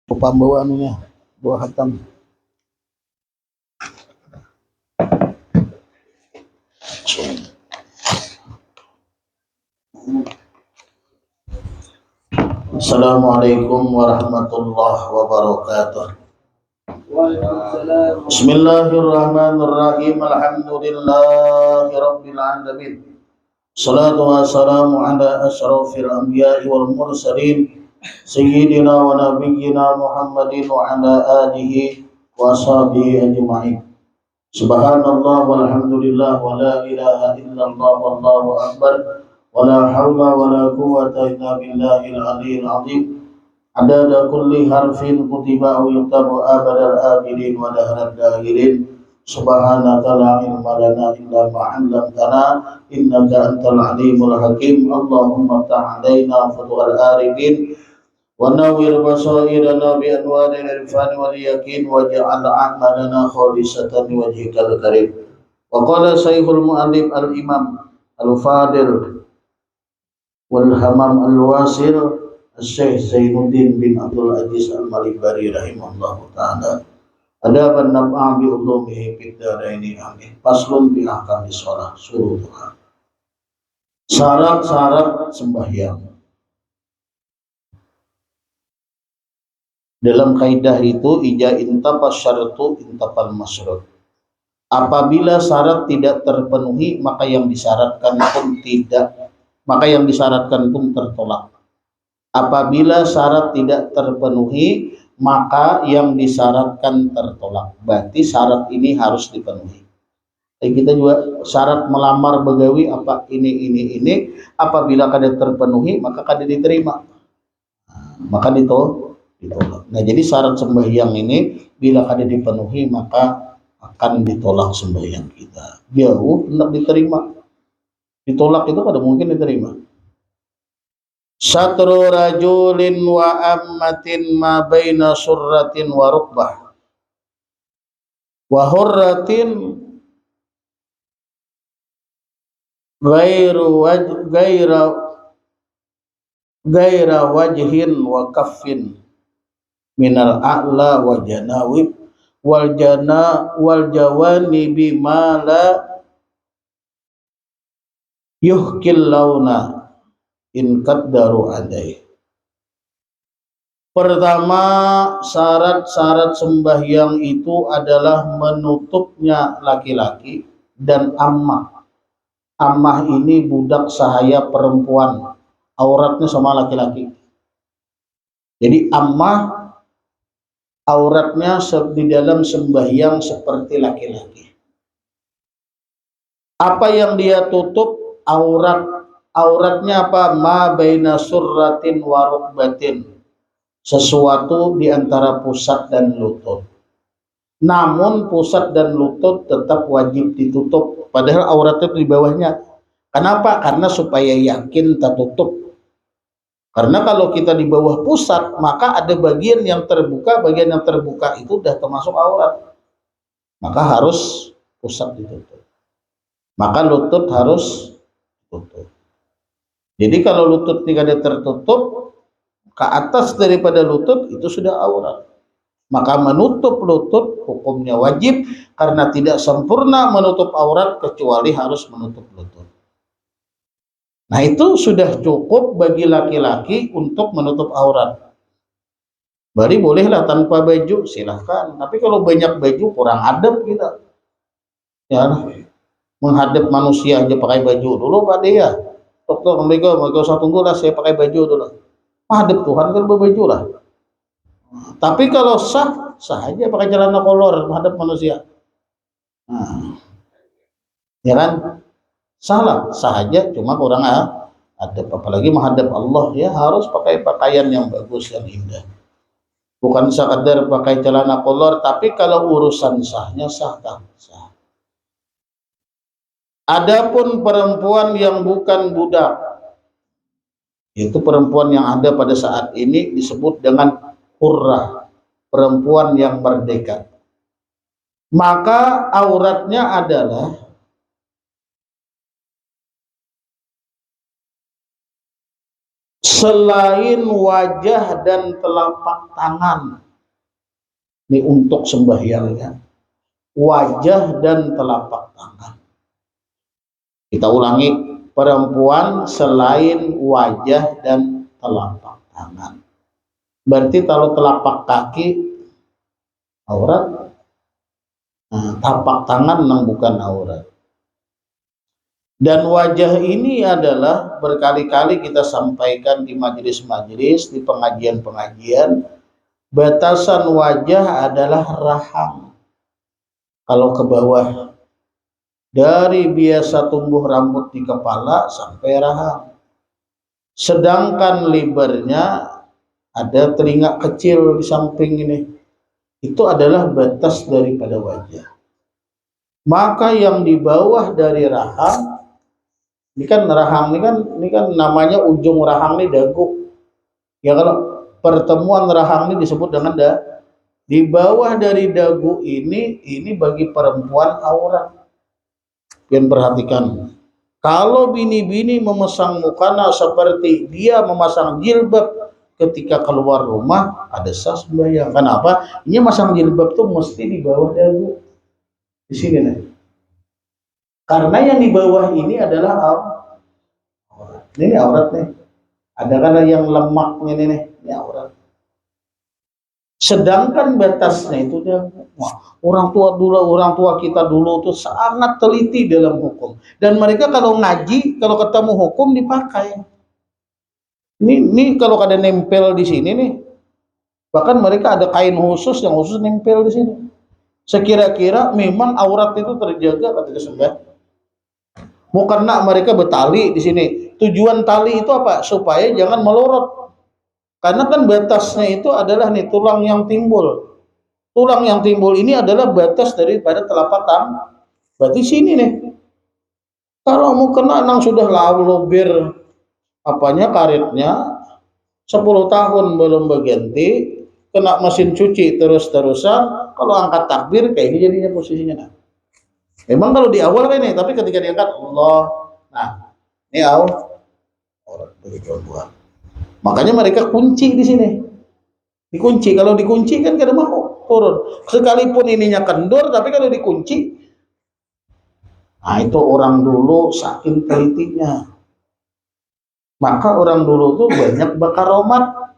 Lupa bawa anunya, bawa hatam. Assalamualaikum warahmatullahi wabarakatuh. Bismillahirrahmanirrahim. Alhamdulillahi rabbil alamin. Salatu wassalamu ala asyrafil anbiya'i wal mursalin sayyidina wa nabiyyina Muhammadin wa ala alihi wa sahbihi ajma'in. Subhanallah walhamdulillah wa la ilaha illallah wallahu akbar wa la hawla wa la quwwata illa billahil aliyyil azim. Adada kulli harfin kutiba aw yuktabu abadal abidin wa dahral dahirin. Subhanaka la ilma lana illa ma 'allamtana innaka antal alimul hakim. Allahumma ta'alaina fathul arifin wa nawwir basairana bi anwaril irfan wal yaqin waj'al a'malana khalisatan liwajhikal karim. Wa qala syekhul mu'allif al imam al fadil wal hamam al wasil Syekh Zainuddin bin Abdul Aziz Al-Malibari rahimahullahu ta'ala. Adaban nab'a bi ulumihi fid dharaini amin. Faslun bi ahkami shalah syurutuha. Syarat-syarat sembahyang. Dalam kaidah itu ija intapa syaratu intapal masyrut. Apabila syarat tidak terpenuhi maka yang disyaratkan pun tertolak. Apabila syarat tidak terpenuhi maka yang disyaratkan tertolak. Berarti syarat ini harus dipenuhi. Kita juga syarat melamar begawi apa ini apabila kada terpenuhi maka kada diterima. Maka ditolak. Nah, jadi syarat sembahyang ini bila kada dipenuhi maka akan ditolak sembahyang kita. Jauh hendak diterima. Ditolak itu kada mungkin diterima. Satru rajulin wa ammatin ma baina surratin wa rukbah wa hurratin gaira wajhin wa kaffin minal a'la wa janawib wal jawanibi ma la yuhkil launa in qaddaru adai. Pertama, syarat-syarat sembahyang itu adalah menutupnya laki-laki dan ammah. Ammah ini budak sahaya perempuan, auratnya sama laki-laki. Jadi ammah auratnya di dalam sembahyang seperti laki-laki. Apa yang dia tutup? Auratnya apa? Ma baina surratin wa rukbatin. Sesuatu di antara pusat dan lutut. Namun pusat dan lutut tetap wajib ditutup. Padahal auratnya di bawahnya. Kenapa? Karena supaya yakin tertutup. Karena kalau kita di bawah pusat, maka ada bagian yang terbuka. Bagian yang terbuka itu sudah termasuk aurat. Maka harus pusat ditutup. Maka lutut harus tutup. Jadi kalau lutut tidak ada tertutup, ke atas daripada lutut itu sudah aurat. Maka menutup lutut hukumnya wajib karena tidak sempurna menutup aurat kecuali harus menutup lutut. Nah, itu sudah cukup bagi laki-laki untuk menutup aurat. Bari bolehlah tanpa baju, silahkan. Tapi kalau banyak baju kurang adab kita. Ya, menghadap manusia aja pakai baju dulu Pak dia. Dokter, mereka usah tunggulah saya pakai baju dulu. Menghadap Tuhan kan berbaju lah. Tapi kalau sah aja pakai celana kolor menghadap manusia. Nah, ya kan? Sah aja, cuma kurang adab. Apalagi menghadap Allah ya harus pakai pakaian yang bagus, yang indah. Bukan sekadar pakai celana kolor, tapi kalau urusan sahnya sah. Adapun perempuan yang bukan budak, yaitu perempuan yang ada pada saat ini disebut dengan hurrah, perempuan yang merdeka. Maka auratnya adalah selain wajah dan telapak tangan. Ini untuk sembahyangnya, wajah dan telapak tangan. Kita ulangi, perempuan selain wajah dan telapak tangan. Berarti kalau telapak kaki aurat, tapak tangan memang bukan aurat. Dan wajah ini adalah berkali-kali kita sampaikan di majelis-majelis, di pengajian-pengajian, batasan wajah adalah rahang. Kalau ke bawah, dari biasa tumbuh rambut di kepala sampai rahang. Sedangkan lebarnya ada telinga kecil di samping ini, itu adalah batas daripada wajah. Maka yang di bawah dari rahang, ini kan rahang ini kan namanya ujung rahang ini dagu. Ya, kalau pertemuan rahang ini disebut dengan di bawah dari dagu ini bagi perempuan aurat. Yang perhatikan, kalau bini-bini memasang mukana seperti dia memasang jilbab ketika keluar rumah, ada sah sembahyang. Kenapa? Ini masang jilbab tuh mesti di bawah dagu. Di sini nih. Karena yang di bawah ini adalah aurat. Ini aurat nih. Ada kan yang lemaknya nih, ini aurat. Sedangkan batasnya itu orang tua kita dulu tuh sangat teliti dalam hukum. Dan mereka kalau ngaji, kalau ketemu hukum dipakai. Ini kalau ada nempel di sini nih. Bahkan mereka ada kain khusus yang khusus nempel di sini. Sekira-kira memang aurat itu terjaga ketika sembah. Bukan mereka bertali di sini. Tujuan tali itu apa? Supaya jangan melorot. Karena kan batasnya itu adalah nih tulang yang timbul. Tulang yang timbul ini adalah batas daripada telapak tangan. Berarti sini nih. Kalau mau kena nang sudah lobir apanya karetnya 10 tahun belum berganti, kena mesin cuci terus-terusan, kalau angkat takbir kayak ini jadinya posisinya. Nah. Memang kalau di awal kan ini, tapi ketika diangkat Allah, nah ini aurat bagi perempuan. Makanya mereka kunci di sini, dikunci. Kalau dikunci kan kada mau turun. Sekalipun ininya kendor, tapi kalau dikunci, nah itu orang dulu saking telitinya. Maka orang dulu tuh banyak bakaromat.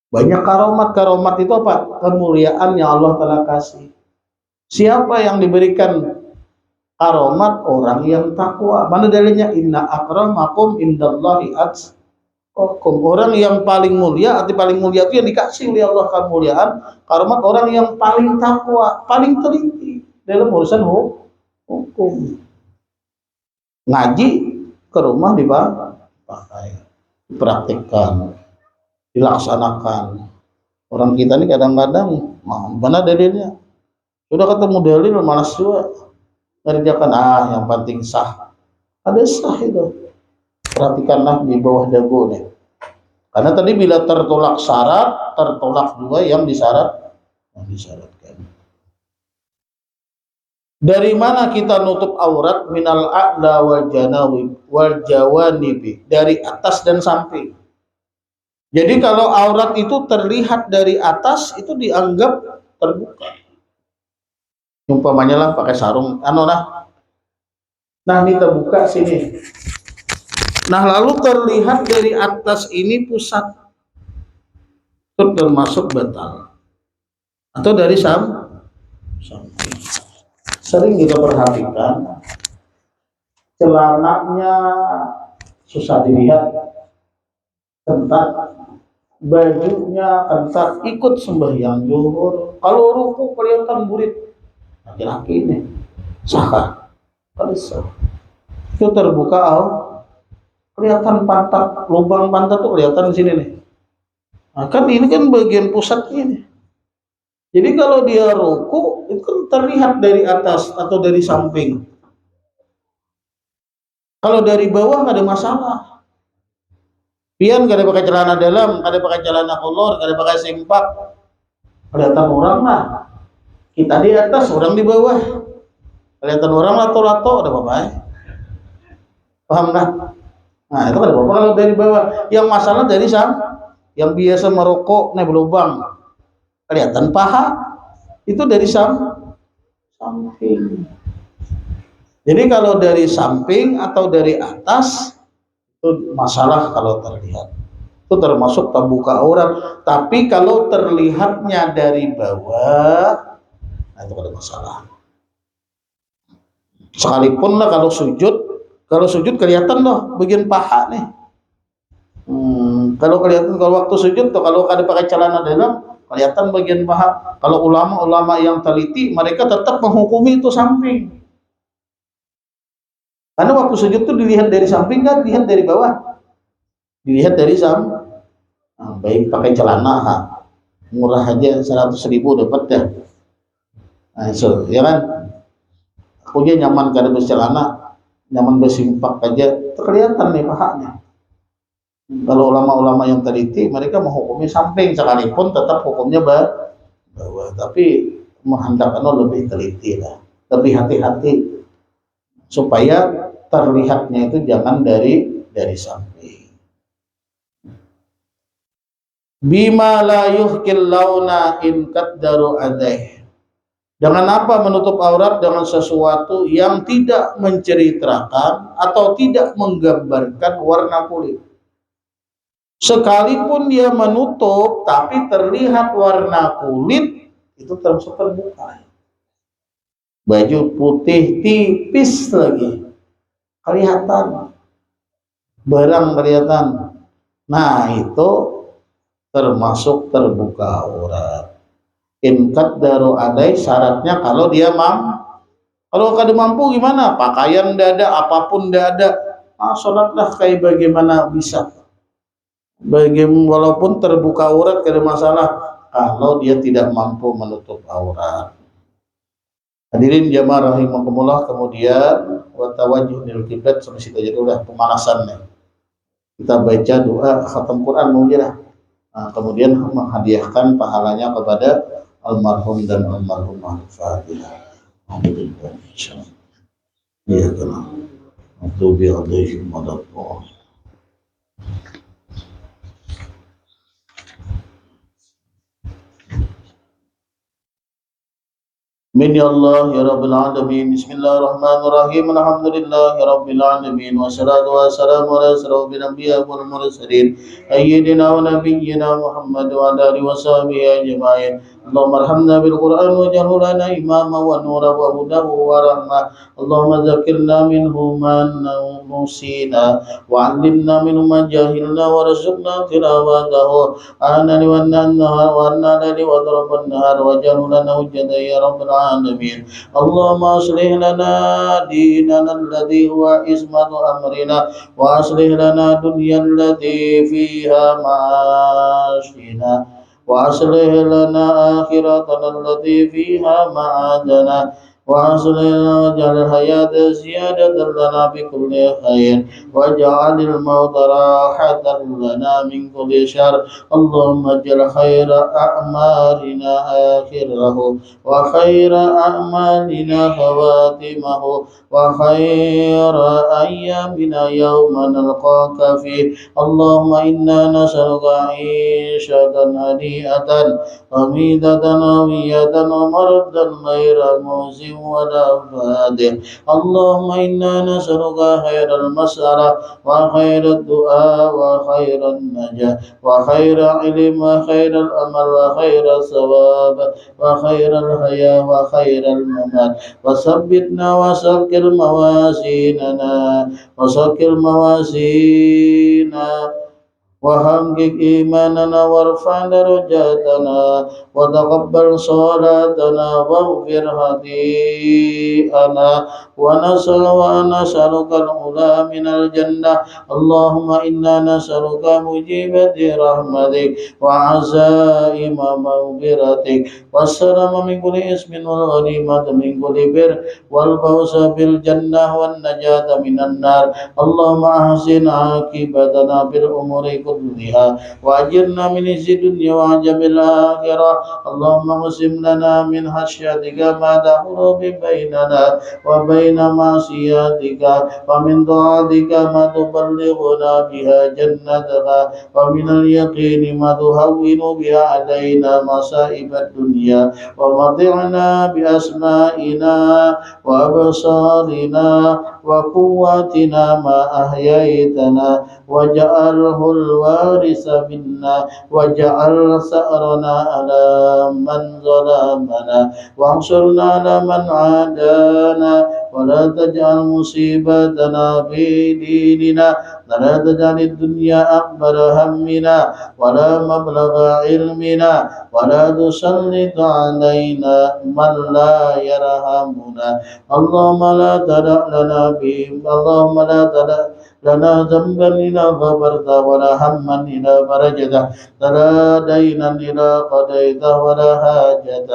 Banyak karomat. Karomat itu apa? Kemuliaan yang Allah telah kasih. Siapa yang diberikan karomat? Orang yang takwa. Mana dalilnya? Inna akramakum indallahi atqakum. Orang yang paling mulia, arti paling mulia itu yang dikasih oleh Allah kemuliaan. Karomat orang yang paling takwa, paling teliti dalam urusan hukum. Ngaji ke rumah dipakai, dipraktikkan, dilaksanakan. Orang kita ini kadang-kadang, mana dalilnya? Sudah ketemu dalil malas juga ngerjakan. Yang penting sah. Ada sah itu. Perhatikanlah di bawah dagu nih. Karena tadi bila tertolak syarat, tertolak juga yang disyaratkan. Dari mana kita nutup aurat? Minal a'la wal jawanibi. Dari atas dan samping. Jadi kalau aurat itu terlihat dari atas, itu dianggap terbuka. Umpamanya lah pakai sarung, nah ini terbuka sini. Nah lalu terlihat dari atas ini pusat, itu termasuk batal. Atau dari samping. Sering kita perhatikan celananya susah dilihat, ketat, bajunya ketat, ikut sembahyang zuhur. Kalau ruku kelihatan burit. Laki-laki ini sah, kalau sah itu terbuka, kelihatan pantat, lubang pantat tuh kelihatan di sini nih. Nah, kan ini kan bagian pusatnya nih. Jadi kalau dia ruku itu kan terlihat dari atas atau dari samping. Kalau dari bawah nggak ada masalah. Pian nggak ada pakai celana dalam, nggak ada pakai celana kolor, nggak ada pakai sempak, kelihatan orang lah. Kita di atas, orang di bawah. Kelihatan orang lato-lato, ada apa-apa. Paham kan? Nah, itu kan apa kalau dari bawah. Yang masalah dari yang biasa merokok nih berlubang kelihatan paha itu dari samping. Jadi kalau dari samping atau dari atas itu masalah kalau terlihat. Itu termasuk terbuka aurat. Tapi kalau terlihatnya dari bawah, nah itu ada masalah. Sekalipun lah kalau sujud kelihatan loh bagian paha nih. Kalau kelihatan kalau waktu sujud tuh kalau ada pakai celana dalam kelihatan bagian paha. Kalau ulama-ulama yang teliti mereka tetap menghukumi itu samping. Karena waktu sujud tuh dilihat dari samping kan, dilihat dari bawah. Dilihat dari baik pakai celana, murah aja 100.000 dapat dah. Nah, so, ya kan? Aku aja nyaman kada bercelana, nyaman bersimpak aja, kelihatan nih pahanya. Kalau ulama-ulama yang teliti, mereka menghukumi samping, sekalipun tetap hukumnya bawah. Tapi menghendakkan lebih teliti lah, lebih hati-hati supaya terlihatnya itu jangan dari samping. Bima la yuhkil launa in qaddaru adaih. Dengan apa menutup aurat? Dengan sesuatu yang tidak menceritakan atau tidak menggambarkan warna kulit. Sekalipun dia menutup tapi terlihat warna kulit, itu termasuk terbuka. Baju putih tipis lagi kelihatan, barang kelihatan, nah itu termasuk terbuka aurat. Inkat daru adai, syaratnya kalau dia kalau kada mampu gimana, pakaian ndak ada, apapun ndak ada, sholatlah kayak bagaimana bisa, walaupun terbuka aurat kada masalah kalau dia tidak mampu menutup aurat. Hadirin jamaah rahimakumullah, kemudian watawajjuh lil qiblat, sampai situ aja dulu dah pemanasan nih. Kita baca doa khatam Quran mungkin lah. Nah, kemudian menghadiahkan pahalanya kepada almarhum dan almarhumah. Al-Fatihah. Alhamdulillah. Iya kan. Waktu bi'adihim wadatullah. Min ya Allah ya Rabbil Alamin. Bismillahirrahmanirrahim. Alhamdulillahi Rabbil Alamin. Wassalatu wassalamu ala asrofil anbiya wal mursalin sayyidina wa nabiyyina Muhammad wa ala alihi wa sahbihi ajma'in. Allahumma arhamna bil Qur'an waj'alhu lana imama wa nura wa huda wa rahmah. Allahumma zakirna minhu ma nusina wa 'allimna minhu ma jahilna wa rzuqna tilawatahu ana li wa an-nahar wa anna li wa darban nahar waj'alhu lana hujjatan ya Rabbil Alamin. Allahumma aslih lana dinana alladhi huwa ismatu amrina wa aslih lana dunya allati fiha ma'ashina wa aslih lana akhiratana allati fiha ma'adana wa aslih lana waj'al hayata ziyadatan lana fi kulli khair waj'alil mauta rahatan lana min kulli syarr. Allahumma ja'al khaira a'malina akhirahu wa khaira a'malina khawatimahu wa khaira ayyamina yawma nalqaka fi. Allahumma inna nas'aluka 'ishatan hani'atan hamidatan awiyatan wa maradan ghaira muzim wa dafadin. Allahumma inna nas'aluka khairal mas'ala wa khairat du'a wa khairan najah wa khairal ilm wa khairal amal wa khairal sawab wa khairal haya wa khairal mamat wa sabbitna wa sakil mawazinana wa sakil mawazina وحقق إيماننا وارفع درجاتنا وتقبل صلاتنا واغفر خطيئنا ونسألك الأولى من الجنة. اللهم إنا نسألك موجبات رحمتك وعزائم مغفرتك والسلام من كل اسم والغنيمة من كل بر والفوز بالجنة والنجاة من النار. اللهم أحسن عاقبتنا في الأمور خبثها وأجرنا من خزي الدنيا وعذاب الآخرة. اللهم اقسم لنا من خشيتك ما تحول بيننا وبين معصيتك ومن طاعتك ما تبلغنا بها جنتك ومن اليقين ما تهون بها علينا مصائب الدنيا ومتعنا بأسمائنا وأبصارنا وقواتنا ما أحييتنا واجعله الوارث منا واجعل ثأرنا على من ظلمنا وانصرنا على من عادانا ولا تجعل مصيبتنا في ديننا ولا تجعل الدنيا أكبر همنا ولا مبلغ علمنا ولا تسلط علينا من لا يرحمنا. اللهم لا تدع لنا اللهم لا تدع لنا ذنبا إلا غفرته ولا هما إلا فرجته ولا دينا إلا قضيته ولا حاجة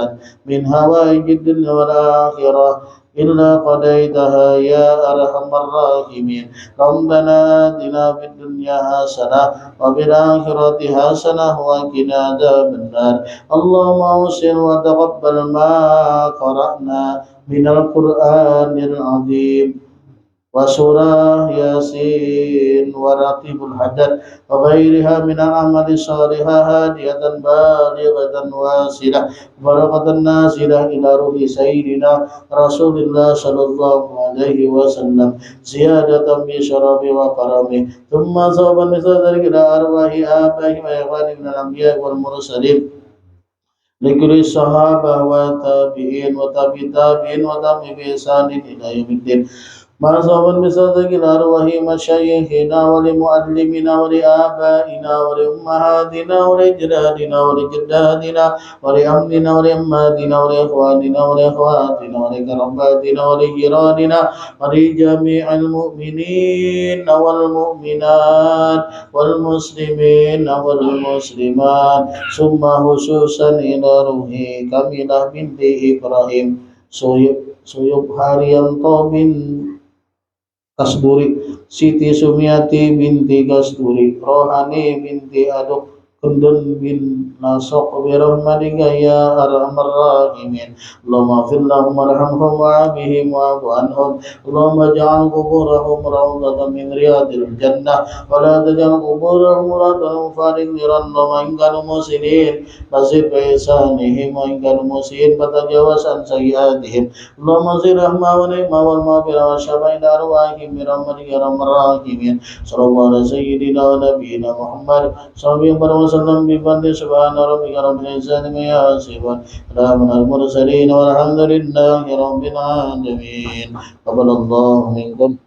من هوائج الدنيا والآخرة إلا قضيتها يا أرحم الراحمين. ربنا آتنا في الدنيا حسنة وفي الآخرة حسنة وقنا عذاب النار. اللهم أوصل وتقبل ما قرأنا من القرآن العظيم وسورة ياسين ورقيب الحدث وغيرها من الأعمال الصالحة هادية بالغة واصلة بركة نازلة إلى روح سيدنا رسول الله صلى الله عليه وسلم زيادة بشرف وكرمه ثم صوبا مثل ذلك إلى أرواح آبائهم وإخوانهم من الأنبياء والمرسلين لكل الصحابة والتابعين وتابع التابعين وتابع بإحسان إلى يوم الدين. مرحبا بصدق الأرواح مشايخنا ولمعلمنا ولآبائنا ولأمهاتنا ولأجدادنا ولجداتنا ولأمنا ولأماتنا ولإخواننا ولأخواتنا ولقرباتنا ولجيراننا ولجميع المؤمنين والمؤمنات والمسلمين والمسلمات ثم خصوصا إلى روح كاملة بنت إبراهيم Suyup Haryanto bin Kasduri, Siti Sumiati binti Kasduri, Rohani binti Aduk, Kundun bin Nasok birahmatika ya arhamar rahimin. Allahumma fir lahum warhamhum wa'afihim wa'fu anhum. Allahumma ja'al quburahum rawdatan min riyadil jannah wa la taj'al quburahum rawdatan farid niran. Allahumma in kanu muslimin fasir bi ihsanihim wa in kanu muslimin fatajawaz an sayyi'atihim. Allahumma zid rahma wa ni'ma wal maghfirah wa syafa'i darwahim bi rahmatika ya arhamar rahimin. Sallallahu alaihi sayyidina wa nabiyyina Muhammad sallallahu alaihi wasallam bi fadli subhana rabbika rabbil izzati amma yasifun salamun alal mursalin walhamdulillahi rabbil alamin. Qabalallahu minkum.